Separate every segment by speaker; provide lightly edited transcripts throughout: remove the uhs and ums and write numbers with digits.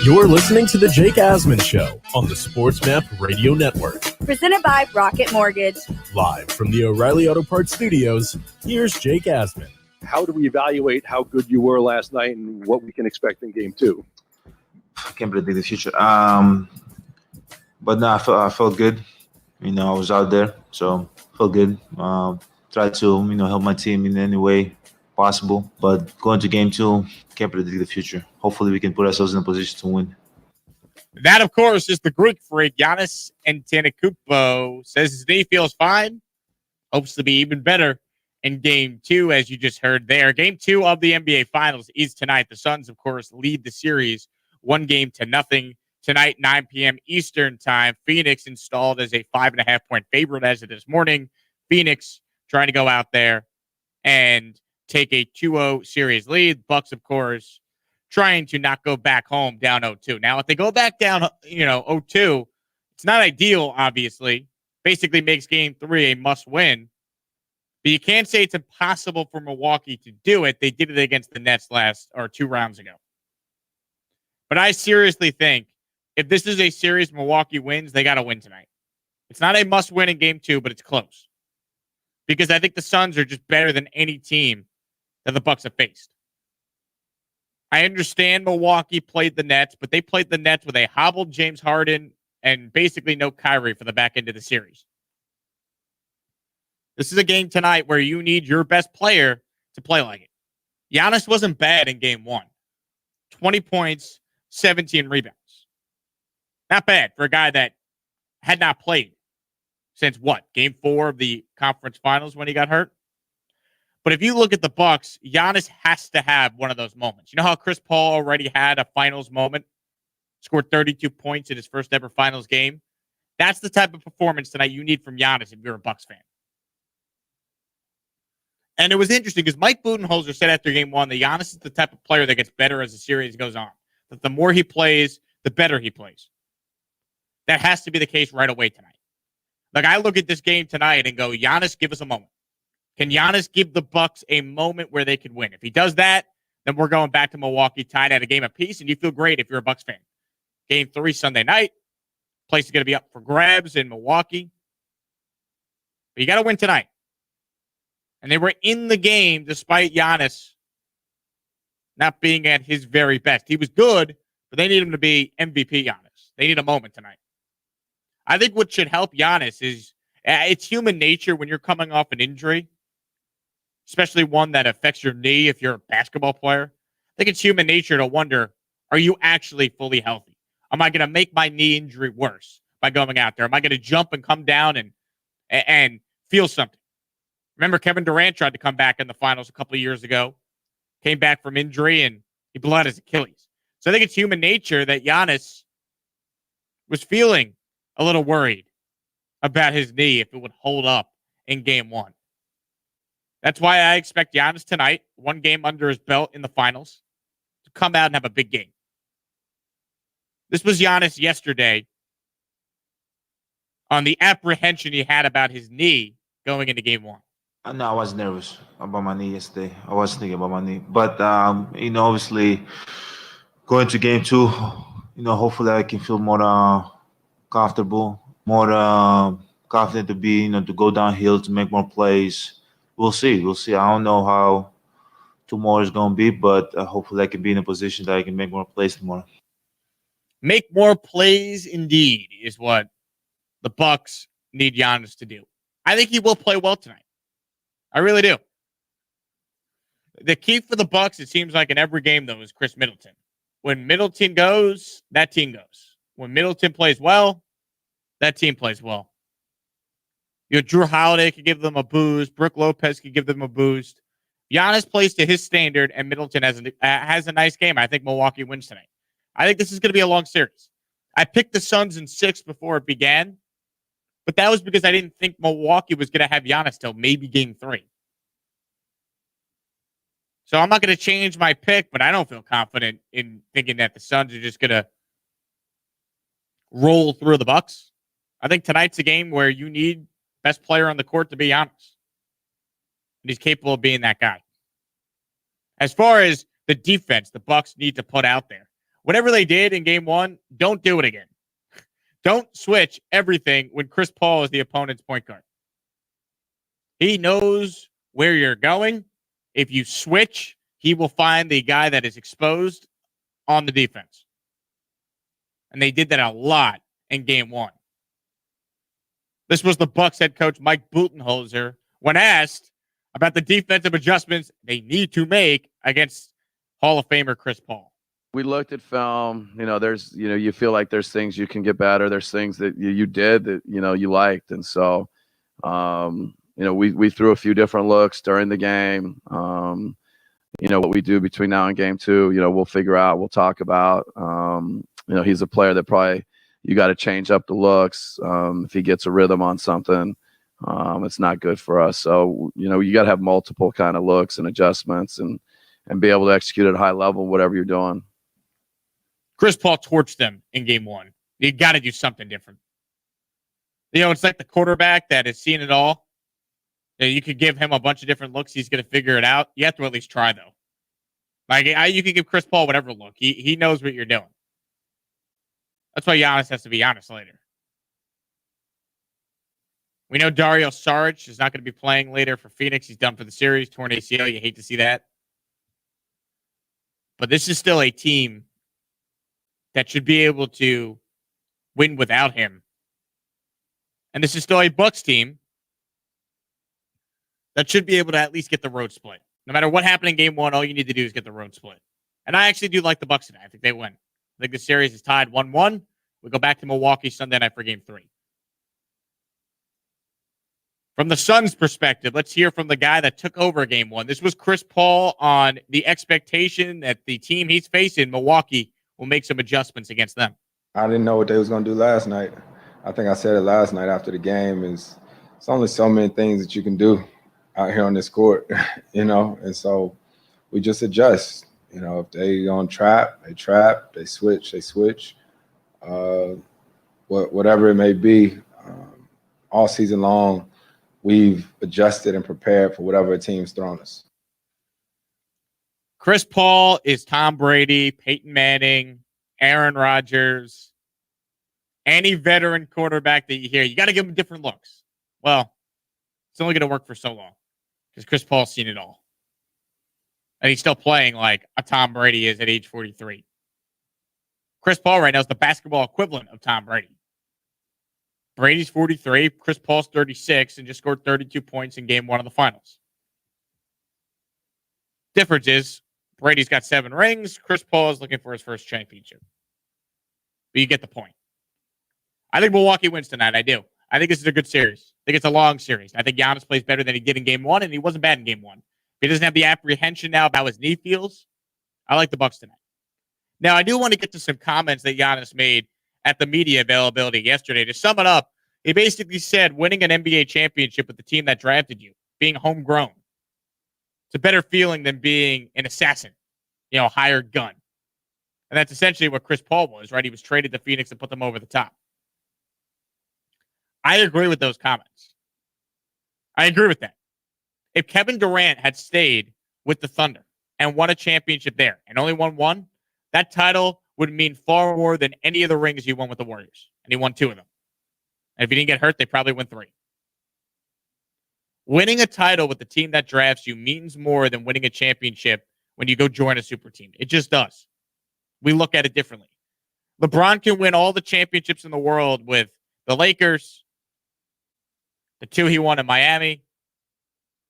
Speaker 1: You're listening to The Jake Asman Show on the SportsMap Radio Network.
Speaker 2: Presented by Rocket Mortgage.
Speaker 1: Live from the O'Reilly Auto Parts Studios, here's Jake Asman.
Speaker 3: How do we evaluate how good you were last night and what we can expect in game two?
Speaker 4: I can't predict the future. But no, I felt good. I was out there, so felt good. Tried to, help my team in any way possible. But going to game two, can't predict the future. Hopefully we can put ourselves in a position to win.
Speaker 5: That, of course, is the Greek freak. Giannis Antetokounmpo says his knee feels fine. Hopes to be even better in game two, as you just heard there. Game two of the NBA Finals is tonight. The Suns, of course, lead the series 1-0. Tonight, 9 p.m. Eastern time. Phoenix installed as a 5.5-point favorite as of this morning. Phoenix trying to go out there and take a 2-0 series lead. Bucks, of course, trying to not go back home down 0-2. Now, if they go back down, 0-2, it's not ideal, obviously. Basically makes game three a must-win. But you can't say it's impossible for Milwaukee to do it. They did it against the Nets 2 rounds ago. But I seriously think if this is a series Milwaukee wins, they got to win tonight. It's not a must-win in game two, but it's close. Because I think the Suns are just better than any team that the Bucks have faced. I understand Milwaukee played the Nets, but they played the Nets with a hobbled James Harden and basically no Kyrie for the back end of the series. This is a game tonight where you need your best player to play like it. Giannis wasn't bad in game one. 20 points, 17 rebounds. Not bad for a guy that had not played since game 4 of the conference finals when he got hurt. But if you look at the Bucks, Giannis has to have one of those moments. You know how Chris Paul already had a finals moment? Scored 32 points in his first ever finals game. That's the type of performance tonight you need from Giannis if you're a Bucks fan. And it was interesting because Mike Budenholzer said after game one that Giannis is the type of player that gets better as the series goes on. That the more he plays, the better he plays. That has to be the case right away tonight. Like, I look at this game tonight and go, Giannis, give us a moment. Can Giannis give the Bucks a moment where they can win? If he does that, then we're going back to Milwaukee tied at a game apiece, and you feel great if you're a Bucks fan. Game 3 Sunday night. Place is going to be up for grabs in Milwaukee. But you got to win tonight. And they were in the game despite Giannis not being at his very best. He was good, but they need him to be MVP Giannis. They need a moment tonight. I think what should help Giannis is it's human nature when you're coming off an injury, especially one that affects your knee if you're a basketball player. I think it's human nature to wonder, are you actually fully healthy? Am I going to make my knee injury worse by going out there? Am I going to jump and come down and feel something? Remember, Kevin Durant tried to come back in the finals a couple of years ago, came back from injury, and he blew out his Achilles. So I think it's human nature that Giannis was feeling a little worried about his knee if it would hold up in game one. That's why I expect Giannis tonight, one game under his belt in the finals, to come out and have a big game. This was Giannis yesterday on the apprehension he had about his knee going into game one.
Speaker 4: No, I was nervous about my knee yesterday. I was thinking about my knee. But, obviously, going to game two, hopefully I can feel more comfortable, more confident to be, to go downhill, to make more plays. We'll see. I don't know how tomorrow is going to be, but hopefully I can be in a position that I can make more plays tomorrow.
Speaker 5: Make more plays, indeed, is what the Bucks need Giannis to do. I think he will play well tonight. I really do. The key for the Bucks, it seems like in every game, though, is Chris Middleton. When Middleton goes, that team goes. When Middleton plays well, that team plays well. Drew Holiday could give them a boost. Brook Lopez could give them a boost. Giannis plays to his standard, and Middleton has a nice game. I think Milwaukee wins tonight. I think this is going to be a long series. I picked the Suns in 6 before it began, but that was because I didn't think Milwaukee was going to have Giannis till maybe game 3. So I'm not going to change my pick, but I don't feel confident in thinking that the Suns are just going to roll through the Bucks. I think tonight's a game where you need best player on the court to be Giannis. And he's capable of being that guy. As far as the defense the Bucks need to put out there, Whatever they did in game one, don't do it again. Don't switch everything when Chris Paul is the opponent's point guard. He knows where you're going. If you switch, he will find the guy that is exposed on the defense. And they did that a lot in game one. This was the Bucks head coach, Mike Budenholzer, when asked about the defensive adjustments they need to make against Hall of Famer Chris Paul.
Speaker 6: We looked at film, you feel like there's things you can get better. There's things that you did that, you liked. And so, we threw a few different looks during the game. What we do between now and game two, we'll figure out, we'll talk about. He's a player that probably you got to change up the looks. If he gets a rhythm on something, it's not good for us. So, you got to have multiple kind of looks and adjustments and be able to execute at a high level, whatever you're doing.
Speaker 5: Chris Paul torched them in game one. You got to do something different. It's like the quarterback that has seen it all. You could give him a bunch of different looks. He's going to figure it out. You have to at least try, though. You can give Chris Paul whatever look. He knows what you're doing. That's why Giannis has to be honest later. We know Dario Saric is not going to be playing later for Phoenix. He's done for the series. Torn ACL. You hate to see that. But this is still a team that should be able to win without him. And this is still a Bucks team that should be able to at least get the road split. No matter what happened in game one, all you need to do is get the road split. And I actually do like the Bucks today. I think they win. I think the series is tied 1-1. We go back to Milwaukee Sunday night for game 3. From the Suns' perspective, let's hear from the guy that took over game 1. This was Chris Paul on the expectation that the team he's facing, Milwaukee, will make some adjustments against them.
Speaker 7: I didn't know what they was going to do last night. I think I said it last night after the game. It's only so many things that you can do out here on this court, and so we just adjust. If they on trap, they trap. They switch. Whatever it may be, all season long, we've adjusted and prepared for whatever a team's thrown us.
Speaker 5: Chris Paul is Tom Brady, Peyton Manning, Aaron Rodgers, any veteran quarterback that you hear. You got to give him different looks. Well, it's only going to work for so long because Chris Paul's seen it all. And he's still playing like a Tom Brady is at age 43. Chris Paul right now is the basketball equivalent of Tom Brady. Brady's 43, Chris Paul's 36, and just scored 32 points in game 1 of the finals. Difference is Brady's got 7 rings. Chris Paul is looking for his first championship. But you get the point. I think Milwaukee wins tonight. I do. I think this is a good series. I think it's a long series. I think Giannis plays better than he did in game 1, and he wasn't bad in game 1. If he doesn't have the apprehension now about how his knee feels, I like the Bucks tonight. Now, I do want to get to some comments that Giannis made at the media availability yesterday. To sum it up, he basically said winning an NBA championship with the team that drafted you, being homegrown, it's a better feeling than being an assassin, hired gun. And that's essentially what Chris Paul was, right? He was traded to Phoenix and put them over the top. I agree with those comments. I agree with that. If Kevin Durant had stayed with the Thunder and won a championship there and only won one, that title would mean far more than any of the rings he won with the Warriors. And he won 2 of them. And if he didn't get hurt, they probably win 3. Winning a title with the team that drafts you means more than winning a championship when you go join a super team. It just does. We look at it differently. LeBron can win all the championships in the world with the Lakers, the 2 he won in Miami.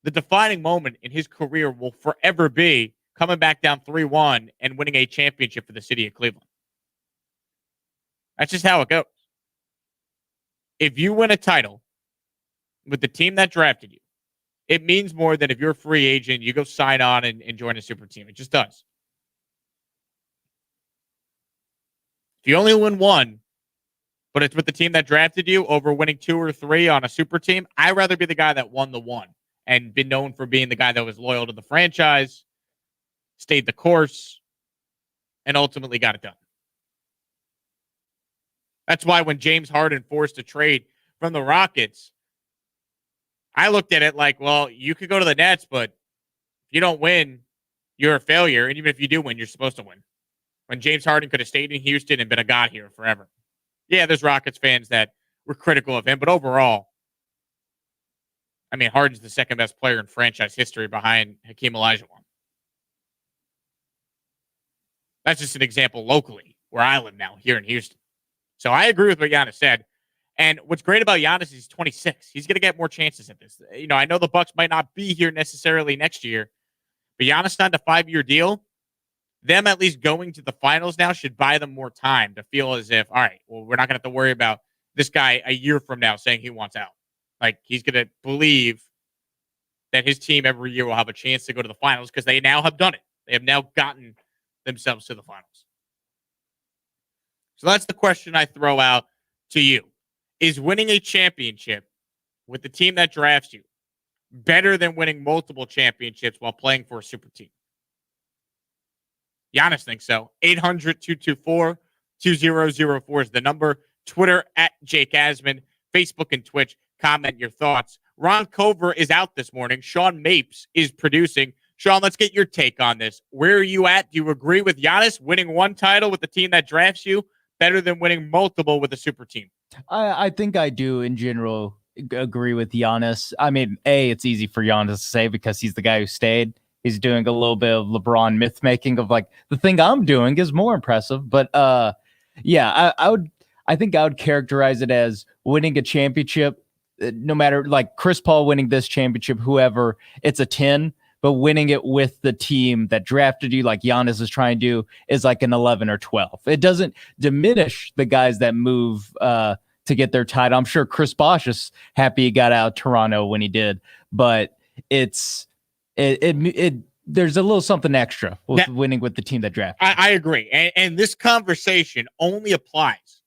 Speaker 5: The defining moment in his career will forever be coming back down 3-1 and winning a championship for the city of Cleveland. That's just how it goes. If you win a title with the team that drafted you, it means more than if you're a free agent, you go sign on and join a super team. It just does. If you only win 1, but it's with the team that drafted you over winning 2 or 3 on a super team, I'd rather be the guy that won the 1 and been known for being the guy that was loyal to the franchise, stayed the course, and ultimately got it done. That's why when James Harden forced a trade from the Rockets, I looked at it like, well, you could go to the Nets, but if you don't win, you're a failure. And even if you do win, you're supposed to win. when James Harden could have stayed in Houston and been a god here forever. Yeah, there's Rockets fans that were critical of him, but overall, I mean, Harden's the second best player in franchise history behind Hakeem Olajuwon. That's just an example locally where I live now, here in Houston. So I agree with what Giannis said. And what's great about Giannis is he's 26. He's going to get more chances at this. You know, I know the Bucks might not be here necessarily next year, but Giannis signed a 5-year deal. Them at least going to the finals now should buy them more time to feel as if, all right, well, we're not going to have to worry about this guy a year from now saying he wants out. Like, he's going to believe that his team every year will have a chance to go to the finals because they now have done it. They have now gotten themselves to the finals. So that's the question I throw out to you. Is winning a championship with the team that drafts you better than winning multiple championships while playing for a super team? Giannis thinks so. 800-224-2004 is the number. Twitter at Jake Asman. Facebook and Twitch. Comment your thoughts. Ron Cover is out this morning. Sean Mapes is producing. Sean, let's get your take on this. Where are you at? Do you agree with Giannis winning one title with the team that drafts you better than winning multiple with a super team?
Speaker 8: I think I do in general agree with Giannis. I mean, it's easy for Giannis to say because he's the guy who stayed. He's doing a little bit of LeBron myth making of like the thing I'm doing is more impressive. But yeah, I think I would characterize it as winning a championship. No matter like Chris Paul winning this championship, whoever, it's a 10. But winning it with the team that drafted you, like Giannis is trying to do, is like an 11 or 12. It doesn't diminish the guys that move to get their title. I'm sure Chris Bosh is happy he got out of Toronto when he did, but there's a little something extra with winning with the team that drafted.
Speaker 5: I agree, and this conversation only applies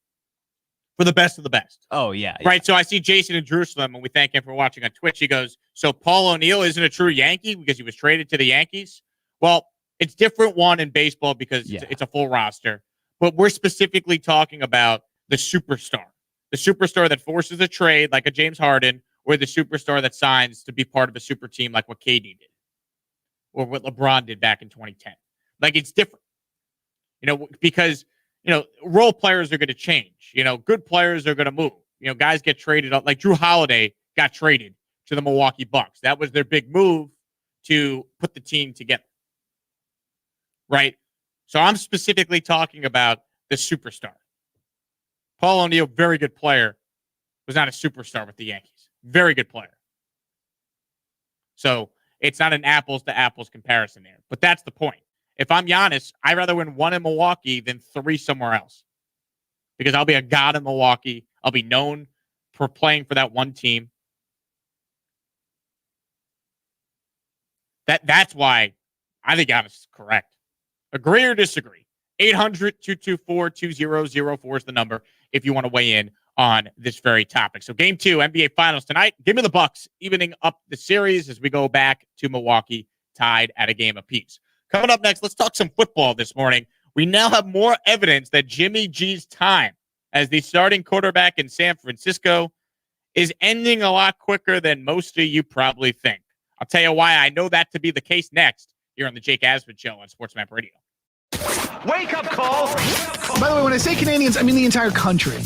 Speaker 5: for the best of the best.
Speaker 8: Oh, yeah.
Speaker 5: Right, so I see Jason in Jerusalem, and we thank him for watching on Twitch. He goes, so Paul O'Neill isn't a true Yankee because he was traded to the Yankees? Well, it's different one in baseball because it's a full roster, but we're specifically talking about the superstar that forces a trade like a James Harden, or the superstar that signs to be part of a super team like what KD did or what LeBron did back in 2010. Like, it's different, because role players are going to change. Good players are going to move. Guys get traded up. Like Drew Holiday got traded to the Milwaukee Bucks. That was their big move to put the team together. Right? So I'm specifically talking about the superstar. Paul O'Neill, very good player, was not a superstar with the Yankees. Very good player. So it's not an apples to apples comparison there. But that's the point. If I'm Giannis, I'd rather win one in Milwaukee than 3 somewhere else. Because I'll be a god in Milwaukee. I'll be known for playing for that one team. That's why I think Giannis is correct. Agree or disagree? 800-224-2004 is the number if you want to weigh in on this very topic. So Game 2, NBA Finals tonight. Give me the Bucks evening up the series as we go back to Milwaukee tied at a game apiece. Coming up next, let's talk some football this morning. We now have more evidence that Jimmy G's time as the starting quarterback in San Francisco is ending a lot quicker than most of you probably think. I'll tell you why I know that to be the case next here on the Jake Asman Show on SportsMap Radio.
Speaker 9: Wake up call. By the way, when I say Canadians, I mean the entire country.